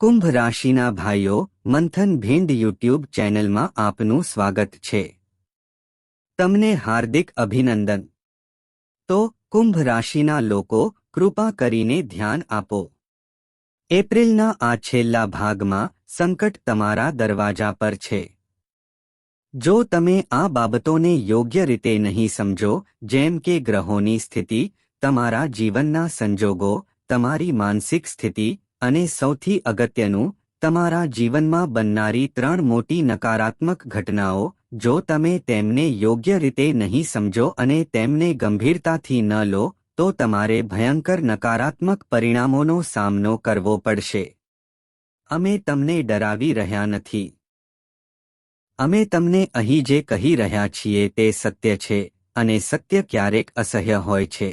કુંભ રાશિના ભાઈઓ, મંથન ભીંડ યુટ્યુબ ચેનલમાં આપનું સ્વાગત છે. તમને હાર્દિક અભિનંદન. તો કુંભ રાશિના લોકો, કૃપા કરીને ધ્યાન આપો. એપ્રિલના આ છેલ્લા ભાગમાં સંકટ તમારા દરવાજા પર છે. જો તમે આ બાબતોને યોગ્ય રીતે નહીં સમજો, જેમ કે ગ્રહોની સ્થિતિ, તમારા જીવનના સંજોગો, તમારી માનસિક સ્થિતિ, અને સૌથી અગત્યનું, તમારા જીવનમાં બનનારી 3 મોટી નકારાત્મક ઘટનાઓ, જો તમે તેમને યોગ્ય રીતે નહીં સમજો અને તેમને ગંભીરતાથી ન લો, તો તમારે ભયંકર નકારાત્મક પરિણામોનો સામનો કરવો પડશે. અમે તમને ડરાવી રહ્યા નથી. અમે તમને અહીં જે કહી રહ્યા છીએ તે સત્ય છે, અને સત્ય ક્યારેક અસહ્ય હોય છે.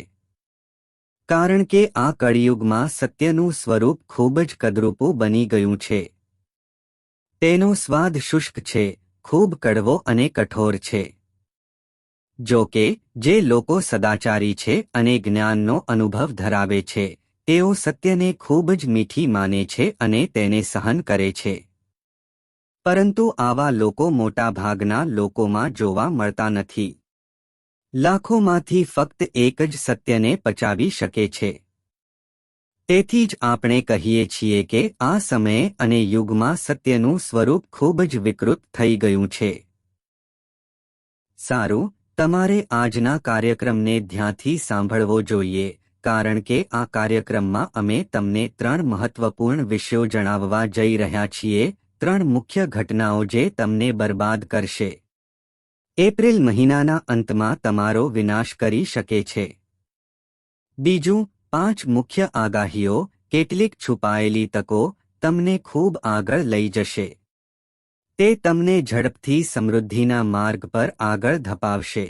કારણ કે આ કળિયુગમાં સત્યનું સ્વરૂપ ખૂબ જ કદરૂપું બની ગયું છે. તેનો સ્વાદ શુષ્ક છે, ખૂબ કડવો અને કઠોર છે. જો કે, જે લોકો સદાચારી છે અને જ્ઞાનનો અનુભવ ધરાવે છે, તેઓ સત્યને ખૂબ જ મીઠી માને છે અને તેને સહન કરે છે. પરંતુ આવા લોકો મોટાભાગના લોકોમાં જોવા મળતા નથી. લાખોમાંથી ફક્ત એક જ સત્યને પચાવી શકે છે. તેથી જ આપણે કહીએ છીએ કે આ સમયે અને યુગમાં સત્યનું સ્વરૂપ ખૂબ જ વિકૃત થઈ ગયું છે. સારું, તમારે આજના કાર્યક્રમને ધ્યાનથી સાંભળવો જોઈએ, કારણ કે આ કાર્યક્રમમાં અમે તમને 3 મહત્વપૂર્ણ વિષયો જણાવવા જઈ રહ્યા છીએ, 3 મુખ્ય ઘટનાઓ જે તમને બરબાદ કરશે. એપ્રિલ મહિનાના અંતમાં તમારો વિનાશ કરી શકે છે. બીજું, 5 મુખ્ય આગાહીઓ, કેટલીક છુપાયેલી તકો, તમને ખૂબ આગળ લઈ જશે. તે તમને ઝડપથી સમૃદ્ધિના માર્ગ પર આગળ ધપાવશે.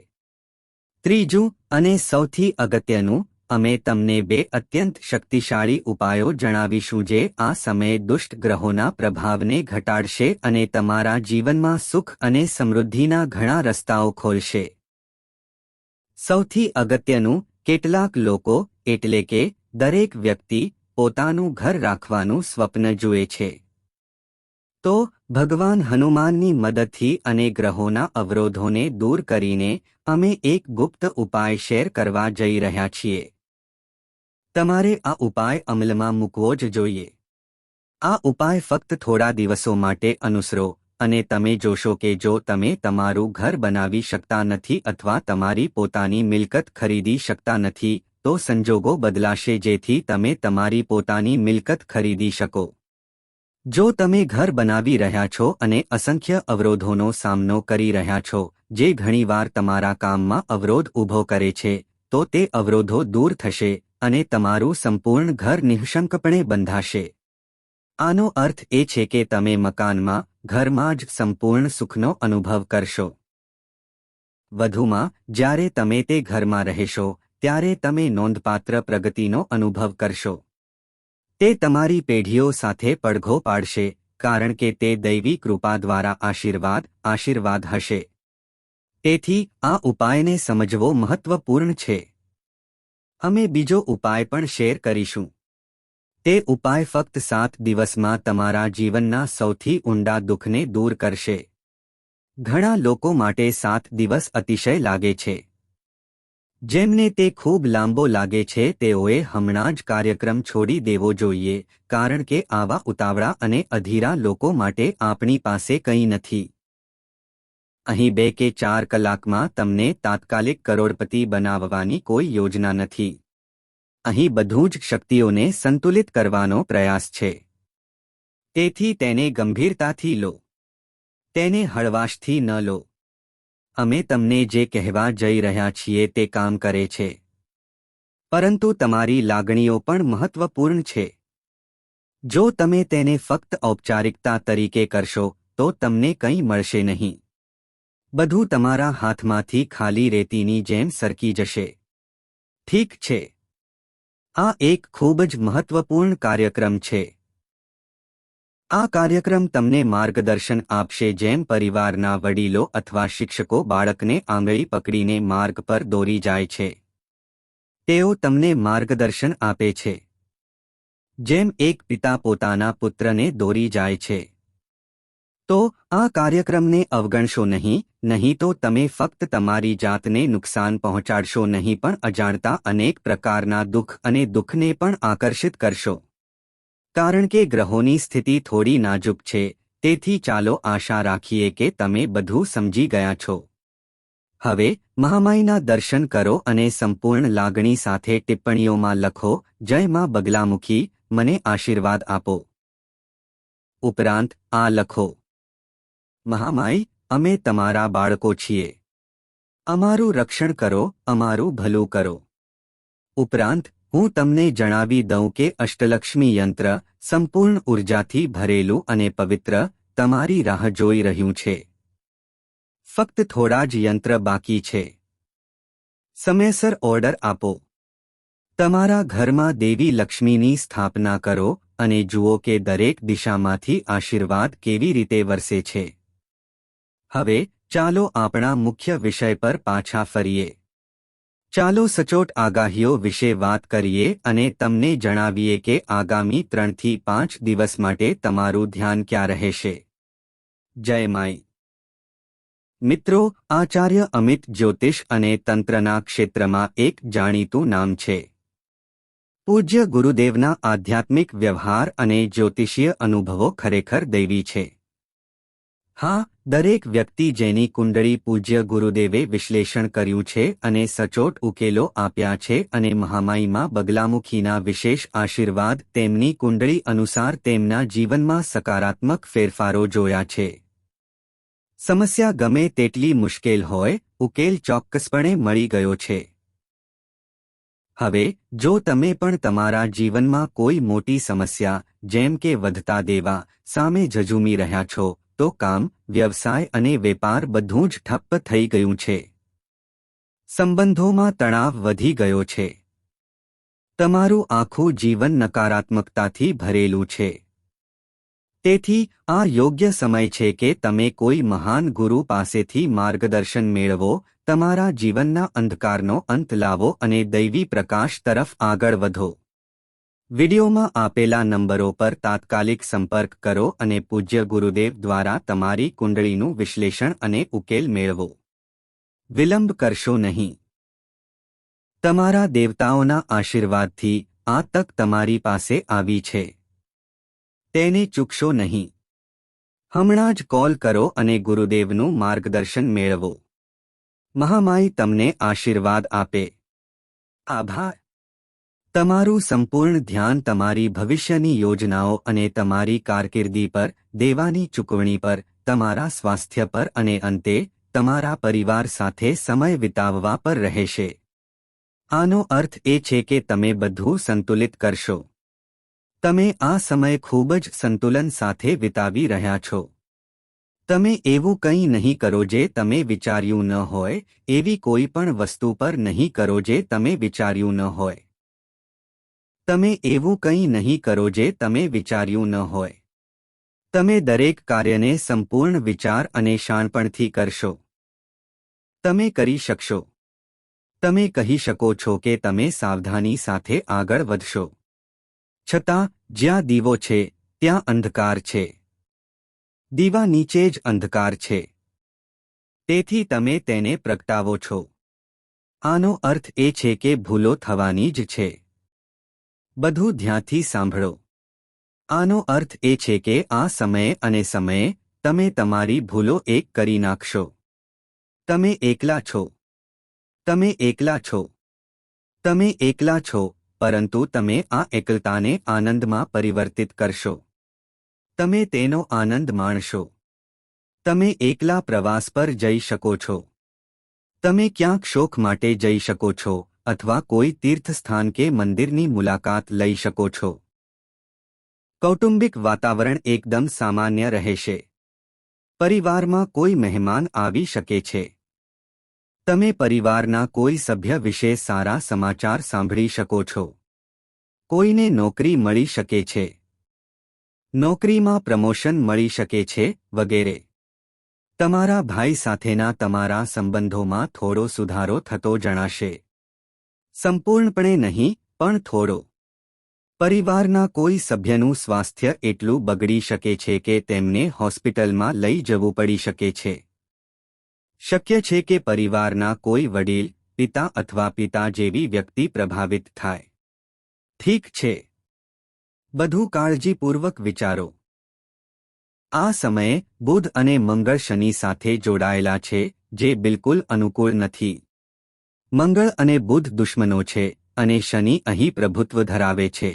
ત્રીજું, અને સૌથી અગત્યનું, અમે તમને 2 અત્યંત શક્તિશાળી ઉપાયો જણાવીશું જે આ સમયે દુષ્ટ ગ્રહોના પ્રભાવને ઘટાડશે અને તમારા જીવનમાં સુખ અને સમૃદ્ધિના ઘણા રસ્તાઓ ખોલશે. સૌથી અગત્યનું, કેટલાક લોકો, એટલે કે દરેક વ્યક્તિ, પોતાનું ઘર રાખવાનું સ્વપ્ન જુએ છે. તો ભગવાન હનુમાનની મદદથી અને ગ્રહોના અવરોધોને દૂર કરીને અમે એક ગુપ્ત ઉપાય શેર કરવા જઈ રહ્યા છીએ. તમારે આ ઉપાય અમલમાં મૂકવો જ જોઈએ. આ ઉપાય ફક્ત થોડા દિવસો માટે અનુસરો, અને તમે જોશો કે જો તમે તમારું ઘર બનાવી શકતા નથી અથવા તમારી પોતાની મિલકત ખરીદી શકતા નથી, તો સંજોગો બદલાશે જેથી તમે તમારી પોતાની મિલકત ખરીદી શકો. જો તમે ઘર બનાવી રહ્યા છો અને અસંખ્ય અવરોધોનો સામનો કરી રહ્યા છો, જે ઘણીવાર તમારા કામમાં અવરોધ ઊભો કરે છે, તો તે અવરોધો દૂર થશે અને તમારું સંપૂર્ણ ઘર નિઃશંકપણે બંધાશે. આનો અર્થ એ છે કે તમે મકાનમાં, ઘરમાં જ સંપૂર્ણ સુખનો અનુભવ કરશો. વધુમાં, જ્યારે તમે તે ઘરમાં રહેશો, ત્યારે તમે નોંધપાત્ર પ્રગતિનો અનુભવ કરશો. તે તમારી પેઢીઓ સાથે પડઘો પાડશે, કારણ કે તે દૈવી કૃપા દ્વારા આશીર્વાદ હશે. તેથી આ ઉપાયને સમજવો મહત્વપૂર્ણ છે. અમે બીજો ઉપાય પણ શેર કરીશું. તે ઉપાય ફક્ત 7 દિવસમાં તમારા જીવનના સૌથી ઊંડા દુઃખને દૂર કરશે. ઘણા લોકો માટે 7 દિવસ અતિશય લાગે છે. જેમને તે ખૂબ લાંબો લાગે છે તેઓએ હમણાં જ કાર્યક્રમ છોડી દેવો જોઈએ, કારણ કે આવા ઉતાવળા અને અધીરા લોકો માટે આપણી પાસે કંઈ નથી. અહીં 2 કે 4 કલાકમાં તમને તાત્કાલિક કરોડપતિ બનાવવાની કોઈ યોજના નથી. અહીં બધું જ શક્તિઓને સંતુલિત કરવાનો પ્રયાસ છે. તેથી તેને ગંભીરતાથી લો. તેને હળવાશથી ન લો. અમે તમને જે કહેવા જઈ રહ્યા છીએ તે કામ કરે છે. પરંતુ તમારી લાગણીઓ પણ મહત્વપૂર્ણ છે. જો તમે તેને ફક્ત ઔપચારિકતા તરીકે કરશો, તો તમને કંઈ મળશે નહીં. બધું તમારા હાથમાંથી ખાલી રેતીની જેમ સરકી જશે. ઠીક છે. આ એક ખૂબ જ મહત્વપૂર્ણ કાર્યક્રમ છે. આ કાર્યક્રમ તમને માર્ગદર્શન આપશે જેમ પરિવારના વડીલો અથવા શિક્ષકો બાળકને આંગળી પકડીને માર્ગ પર દોરી જાય છે. તેઓ તમને માર્ગદર્શન આપે છે. જેમ એક પિતા પોતાના પુત્રને દોરી જાય છે. તો આ કાર્યક્રમને અવગણશો નહીં તો તમે ફક્ત તમારી જાતને નુકસાન પહોંચાડશો નહીં પણ અજાણતા અનેક પ્રકારના દુઃખ અને દુઃખને પણ આકર્ષિત કરશો. કારણ કે ગ્રહોની સ્થિતિ થોડી નાજુક છે, તેથી ચાલો આશા રાખીએ કે તમે બધું સમજી ગયા છો. હવે મહામાઈના દર્શન કરો અને સંપૂર્ણ લાગણી સાથે ટિપ્પણીઓમાં લખો, જય માં બગલામુખી, મને આશીર્વાદ આપો. ઉપરાંત આ લખો, મહામાઈ, અમે તમારા બાળકો છીએ. અમારું રક્ષણ કરો, અમારું ભલું કરો. ઉપરાંત હું તમને જણાવી દઉં કે અષ્ટલક્ષ્મી યંત્ર સંપૂર્ણ ઉર્જાથી ભરેલું અને પવિત્ર તમારી રાહ જોઈ રહ્યું છે. ફક્ત થોડા જ યંત્ર બાકી છે. સમયસર ઓર્ડર આપો. તમારા ઘરમાં દેવી લક્ષ્મીની સ્થાપના કરો અને જુઓ કે દરેક દિશામાંથી આશીર્વાદ કેવી રીતે વરસે છે. હવે ચાલો આપણા મુખ્ય વિષય પર પાછા ફરીએ. ચાલો સચોટ આગાહીઓ વિશે વાત કરીએ અને તમને જણાવીએ કે આગામી 3 થી 5 દિવસ માટે તમારું ધ્યાન ક્યાં રહેશે. જય માઈ. મિત્રો, આચાર્ય અમિત જ્યોતિષ અને તંત્રના ક્ષેત્રમાં એક જાણીતું નામ છે. પૂજ્ય ગુરુદેવના આધ્યાત્મિક વ્યવહાર અને જ્યોતિષીય અનુભવો ખરેખર દૈવી છે. હા, દરેક વ્યક્તિ જેની કુંડળી પૂજ્ય ગુરુદેવે વિશ્લેષણ કર્યું છે અને સચોટ ઉકેલો આપ્યા છે અને મહામાઈમાં બગલામુખીના વિશેષ આશીર્વાદ તેમની કુંડળી અનુસાર તેમના જીવનમાં સકારાત્મક ફેરફારો જોયા છે. સમસ્યા ગમે તેટલી મુશ્કેલ હોય, ઉકેલ ચોક્કસપણે મળી ગયો છે. હવે જો તમે પણ તમારા જીવનમાં કોઈ મોટી સમસ્યા જેમ કે વધતા દેવા સામે ઝઝૂમી રહ્યા છો, તો કામ, વ્યવસાય અને વેપાર બધું જ ઠપ્પ થઈ ગયું છે. સંબંધોમાં તણાવ વધી ગયો છે. તમારું આખું જીવન નકારાત્મકતાથી ભરેલું છે. તેથી આ યોગ્ય સમય છે કે તમે કોઈ મહાન ગુરુ પાસેથી માર્ગદર્શન મેળવો, તમારા જીવનના અંધકારનો અંત લાવો અને દૈવી પ્રકાશ તરફ આગળ વધો. વિડિયોમાં આપેલા નંબરો પર તાત્કાલિક સંપર્ક કરો અને પૂજ્ય ગુરુદેવ દ્વારા તમારી કુંડળીનું વિશ્લેષણ અને ઉકેલ મેળવો. વિલંબ કરશો નહીં. તમારા દેવતાઓના આશીર્વાદથી આ તક તમારી પાસે આવી છે. તેને ચૂકશો નહીં. હમણાં જ કોલ કરો અને ગુરુદેવનું માર્ગદર્શન મેળવો. મહામાઈ તમને આશીર્વાદ આપે. આભાર. તમારું સંપૂર્ણ ધ્યાન તમારી ભવિષ્યની યોજનાઓ અને તમારી કારકિર્દી પર, દેવાની ચૂકવણી પર, તમારા સ્વાસ્થ્ય પર અને અંતે તમારા પરિવાર સાથે સમય વિતાવવા પર રહેશે. આનો અર્થ એ છે કે તમે બધું સંતુલિત કરશો. તમે આ સમય ખૂબ જ સંતુલન સાથે વિતાવી રહ્યા છો. તમે એવું કંઈ નહીં કરો જે તમે વિચાર્યું ન હોય, એવી કોઈ પણ વસ્તુ પર નહીં કરો જે તમે વિચાર્યું ન હોય. તમે એવું કંઈ નહીં કરો જે તમે વિચાર્યું ન હોય. તમે દરેક કાર્યને સંપૂર્ણ વિચાર અને શાણપણથી કરશો. તમે કરી શકશો. તમે કહી શકો છો કે તમે સાવધાની સાથે આગળ વધશો. છતાં જ્યાં દીવો છે, ત્યાં અંધકાર છે. દીવા નીચે જ અંધકાર છે. તેથી તમે તેને પ્રગટાવો છો. આનો અર્થ એ છે કે ભૂલો થવાની જ છે. બધું ધ્યાનથી સાંભળો. આનો અર્થ એ છે કે આ સમયે અને સમયે તમે તમારી ભૂલો એક કરી નાખશો. તમે એકલા છો. તમે એકલા છો. તમે એકલા છો, પરંતુ તમે આ એકલતાને આનંદમાં પરિવર્તિત કરશો. તમે તેનો આનંદ માણશો. તમે એકલા પ્રવાસ પર જઈ શકો છો. તમે ક્યાંક શોખ માટે જઈ શકો છો અથવા કોઈ તીર્થસ્થાન કે મંદિરની મુલાકાત લઈ શકો છો. કૌટુંબિક વાતાવરણ એકદમ સામાન્ય રહેશે. પરિવારમાં કોઈ મહેમાન આવી શકે છે. તમે પરિવારના કોઈ સભ્ય વિશે સારા સમાચાર સાંભળી શકો છો. કોઈને નોકરી મળી શકે છે. નોકરીમાં પ્રમોશન મળી શકે છે, વગેરે. તમારા ભાઈ સાથેના તમારા સંબંધોમાં થોડો સુધારો થતો જણાશે. સંપૂર્ણપણે નહીં, પણ થોડો. પરિવારના કોઈ સભ્યનું સ્વાસ્થ્ય એટલું બગડી શકે છે કે તેમને હોસ્પિટલમાં લઈ જવું પડી શકે છે. શક્ય છે કે પરિવારના કોઈ વડીલ, પિતા અથવા પિતા જેવી વ્યક્તિ પ્રભાવિત થાય. ઠીક છે. બધું કાળજીપૂર્વક વિચારો. આ સમયે બુધ અને મંગળ શનિ સાથે જોડાયેલા છે, જે બિલકુલ અનુકૂળ નથી. મંગળ અને બુધ દુશ્મનો છે અને શનિ અહીં પ્રભુત્વ ધરાવે છે.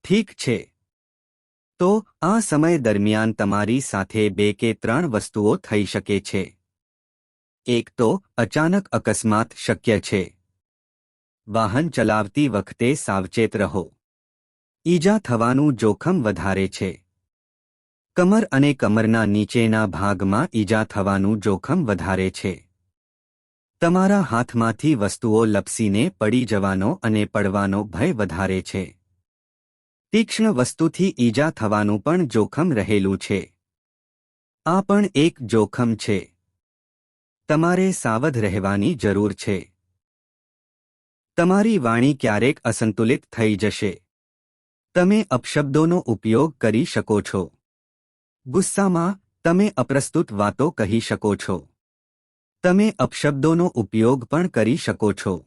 ઠીક છે. તો આ સમય દરમિયાન તમારી સાથે 2 કે 3 વસ્તુઓ થઈ શકે છે. એક તો અચાનક અકસ્માત શક્ય છે. વાહન ચલાવતી વખતે સાવચેત રહો. ઈજા થવાનું જોખમ વધારે છે. કમર અને કમરના નીચેના ભાગમાં ઈજા થવાનું જોખમ વધારે છે. તમારા હાથમાંથી વસ્તુઓ લપસીને પડી જવાનો અને પડવાનો ભય વધારે છે. તીક્ષ્ણ વસ્તુથી ઈજા થવાનું પણ જોખમ રહેલું છે. આ પણ એક જોખમ છે. તમારે સાવધ રહેવાની જરૂર છે. તમારી વાણી ક્યારેક અસંતુલિત થઈ જશે. તમે અપશબ્દોનો ઉપયોગ કરી શકો છો. ગુસ્સામાં તમે અપ્રસ્તુત વાતો કહી શકો છો. તમે અપશબ્દોનો ઉપયોગ પણ કરી શકો છો.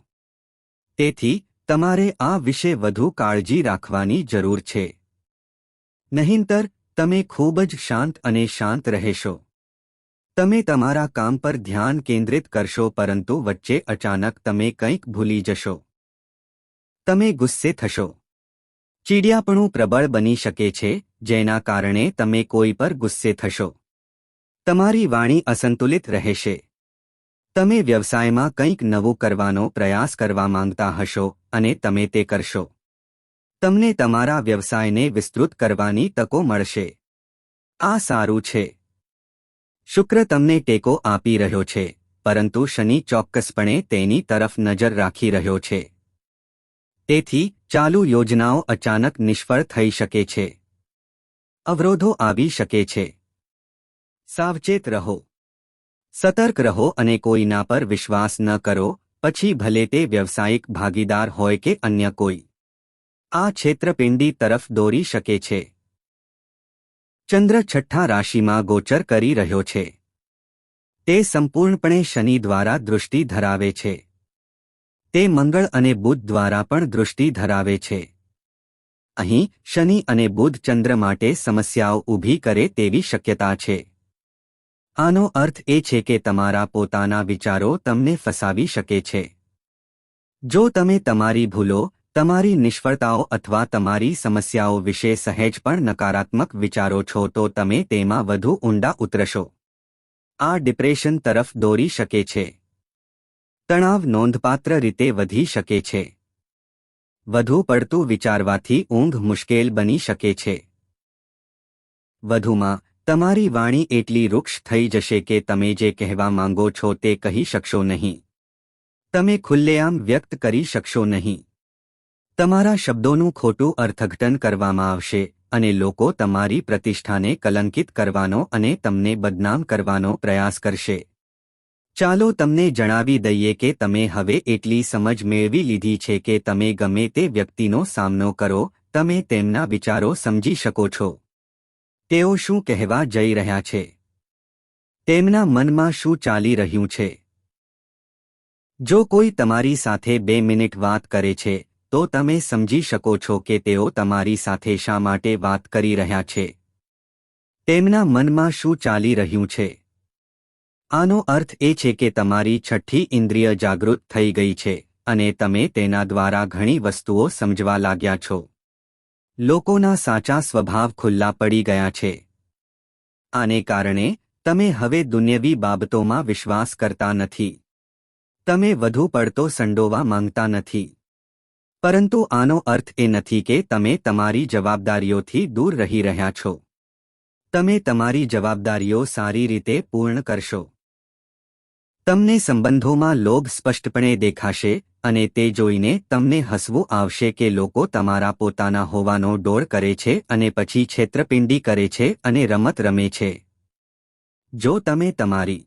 તેથી તમારે આ વિશે વધુ કાળજી રાખવાની જરૂર છે. નહીંતર તમે ખૂબ જ શાંત અને શાંત રહેશો. તમે તમારા કામ પર ધ્યાન કેન્દ્રિત કરશો પરંતુ વચ્ચે અચાનક તમે કંઈક ભૂલી જશો. તમે ગુસ્સે થશો. ચીડિયાપણું પ્રબળ બની શકે છે, જેના કારણે તમે કોઈ પર ગુસ્સે થશો. તમારી વાણી અસંતુલિત રહેશે. તમે વ્યવસાયમાં કંઈક નવું કરવાનો પ્રયાસ કરવા માંગતા હશો અને તમે તે કરશો. તમને તમારા વ્યવસાયને વિસ્તૃત કરવાની તકો મળશે. આ સારું છે. શુક્ર તમને ટેકો આપી રહ્યો છે, પરંતુ શનિ ચોક્કસપણે તેની તરફ નજર રાખી રહ્યો છે. તેથી ચાલુ યોજનાઓ અચાનક નિષ્ફળ થઈ શકે છે. અવરોધો આવી શકે છે. સાવચેત રહો. સતર્ક રહો અને કોઈના પર વિશ્વાસ ન કરો, પછી ભલે તે વ્યવસાયિક ભાગીદાર હોય કે અન્ય કોઈ. આ છેતરપિંડી તરફ દોરી શકે છે. ચંદ્ર 6ઠ્ઠા રાશિમાં ગોચર કરી રહ્યો છે. તે સંપૂર્ણપણે શનિ દ્વારા દૃષ્ટિ ધરાવે છે. તે મંગળ અને બુધ દ્વારા પણ દૃષ્ટિ ધરાવે છે. અહીં શનિ અને બુધ ચંદ્ર માટે સમસ્યાઓ ઊભી કરે તેવી શક્યતા છે. આનો અર્થ એ છે કે તમારા પોતાના વિચારો તમને ફસાવી શકે છે. જો તમે તમારી ભૂલો, તમારી નિષ્ફળતાઓ અથવા તમારી સમસ્યાઓ વિશે સહેજ પણ નકારાત્મક વિચારો છો તો તમે તેમાં વધુ ઊંડા ઉતરશો. આ ડિપ્રેશન તરફ દોરી શકે છે. તણાવ નોંધપાત્ર રીતે વધી શકે છે. વધુ પડતું વિચારવાથી ઊંઘ મુશ્કેલ બની શકે છે. વધુમાં તમારી વાણી એટલી રૂક્ષ થઈ જશે કે તમે જે કહેવા માંગો છો તે કહી શકશો નહીં. તમે ખુલ્લેઆમ વ્યક્ત કરી શકશો નહીં. તમારા શબ્દોનું ખોટું અર્થઘટન કરવામાં આવશે અને લોકો તમારી પ્રતિષ્ઠાને કલંકિત કરવાનો અને તમને બદનામ કરવાનો પ્રયાસ કરશે. ચાલો તમને જણાવી દઈએ કે તમે હવે એટલી સમજ મેળવી લીધી છે કે તમે ગમે તે વ્યક્તિનો સામનો કરો, તમે તેમના વિચારો સમજી શકો છો. તેઓ શું કહેવા જઈ રહ્યા છે? તેમના મનમાં શું ચાલી રહ્યું છે? જો કોઈ તમારી સાથે 2 મિનિટ વાત કરે છે, તો તમે સમજી શકો છો કે તેઓ તમારી સાથે શા માટે વાત કરી રહ્યા છે. તેમના મનમાં શું ચાલી રહ્યું છે? આનો અર્થ એ છે કે તમારી છઠ્ઠી ઇન્દ્રિય જાગૃત થઈ ગઈ છે અને તમે તેના દ્વારા ઘણી વસ્તુઓ સમજવા લાગ્યા છો. લોકોના સાચા સ્વભાવ ખુલ્લા પડી ગયા છે. આને કારણે તમે હવે દુન્યવી બાબતોમાં વિશ્વાસ કરતા નથી. તમે વધુ પડતો સંડોવા માંગતા નથી. પરંતુ આનો અર્થ એ નથી કે તમે તમારી જવાબદારીઓથી દૂર રહી રહ્યા છો. તમે તમારી જવાબદારીઓ સારી રીતે પૂર્ણ કરશો. તમને સંબંધોમાં લોભ સ્પષ્ટપણે દેખાશે અને તે જોઈને તમને હસવું આવશે કે લોકો તમારા પોતાના હોવાનો ડોળ કરે છે અને પછી છેતરપિંડી કરે છે અને રમત રમે છે. જો તમે તમારી